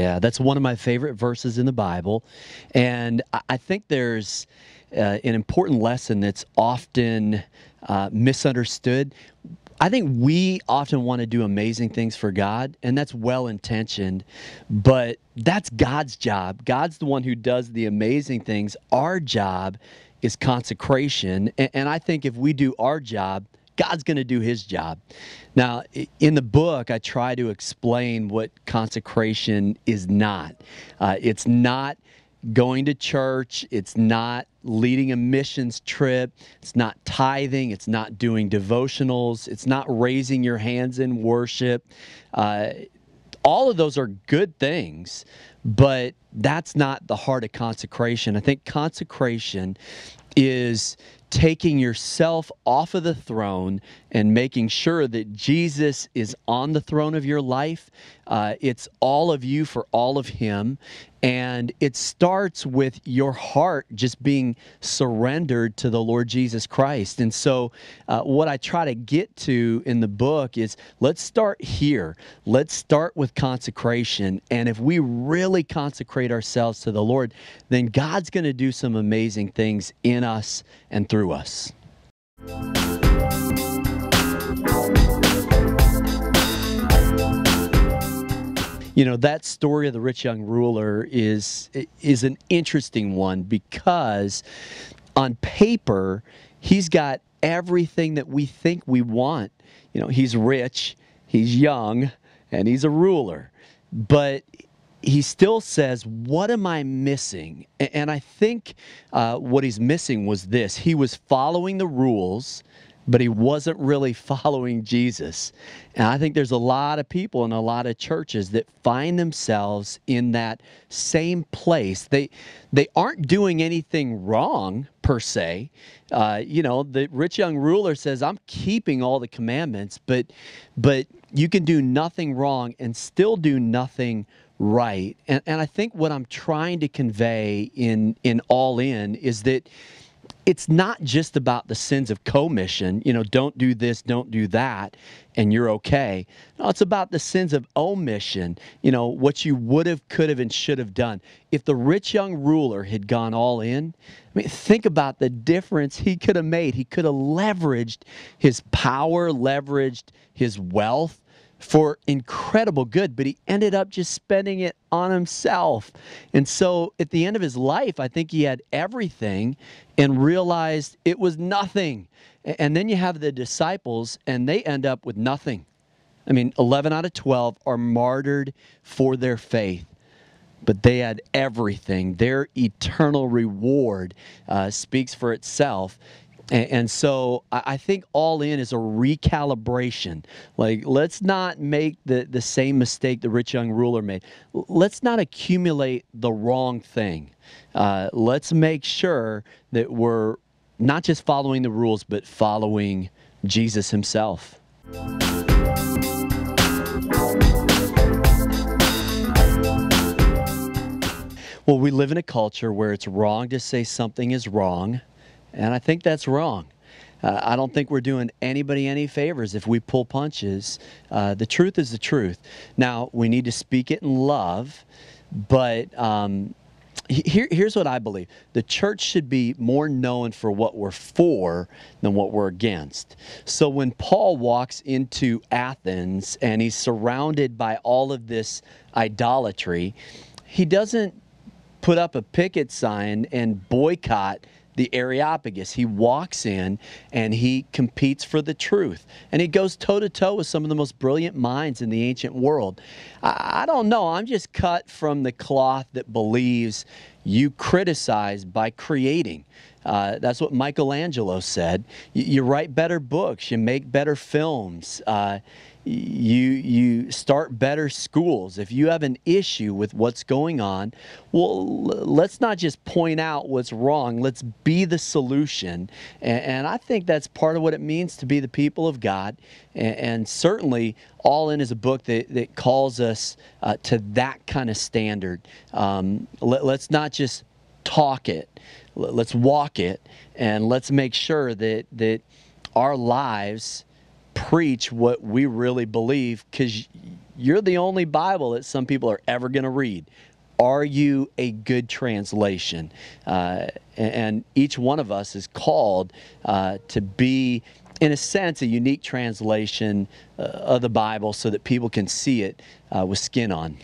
Yeah, that's one of my favorite verses in the Bible. And I think there's an important lesson that's often misunderstood. I think we often want to do amazing things for God, and that's well-intentioned, but that's God's job. God's the one who does the amazing things. Our job is consecration, and I think if we do our job, God's going to do his job. Now, in the book, I try to explain what consecration is not. It's not going to church. It's not leading a missions trip. It's not tithing. It's not doing devotionals. It's not raising your hands in worship. All of those are good things, but that's not the heart of consecration. I think consecration is taking yourself off of the throne and making sure that Jesus is on the throne of your life. It's all of you for all of him. And it starts with your heart just being surrendered to the Lord Jesus Christ. And so what I try to get to in the book is, let's start here. Let's start with consecration. And if we really consecrate ourselves to the Lord, then God's going to do some amazing things in us and through us. You know, that story of the rich young ruler is an interesting one, because on paper, he's got everything that we think we want. You know, he's rich, he's young, and he's a ruler. But he still says, what am I missing? And I think what he's missing was this. He was following the rules, but he wasn't really following Jesus. And I think there's a lot of people in a lot of churches that find themselves in that same place. They aren't doing anything wrong, per se. You know, the rich young ruler says, I'm keeping all the commandments, but you can do nothing wrong and still do nothing right. And I think what I'm trying to convey in All In is that it's not just about the sins of commission, you know, don't do this, don't do that, and you're okay. No, it's about the sins of omission, you know, what you would have, could have, and should have done. If the rich young ruler had gone all in, I mean, think about the difference he could have made. He could have leveraged his power, leveraged his wealth for incredible good, but he ended up just spending it on himself. And so at the end of his life, I think he had everything and realized it was nothing. And then you have the disciples, and they end up with nothing. I mean, 11 out of 12 are martyred for their faith, but they had everything. Their eternal reward speaks for itself. And so I think All In is a recalibration. Like, let's not make the same mistake the rich young ruler made. Let's not accumulate the wrong thing. Let's make sure that we're not just following the rules, but following Jesus himself. Well, we live in a culture where it's wrong to say something is wrong. And I think that's wrong. I don't think we're doing anybody any favors if we pull punches. The truth is the truth. Now, we need to speak it in love, but here's what I believe. The church should be more known for what we're for than what we're against. So when Paul walks into Athens and he's surrounded by all of this idolatry, he doesn't put up a picket sign and boycott the Areopagus. He walks in and he competes for the truth. And he goes toe-to-toe with some of the most brilliant minds in the ancient world. I don't know. I'm just cut from the cloth that believes you criticize by creating. That's what Michelangelo said. You write better books. You make better films. You start better schools. If you have an issue with what's going on, well, let's not just point out what's wrong. Let's be the solution. And I think that's part of what it means to be the people of God. And certainly, All In is a book that calls us to that kind of standard. Let's not just talk it. Let's walk it. And let's make sure that our lives preach what we really believe, because you're the only Bible that some people are ever going to read. Are you a good translation? And each one of us is called to be, in a sense, a unique translation of the Bible so that people can see it with skin on.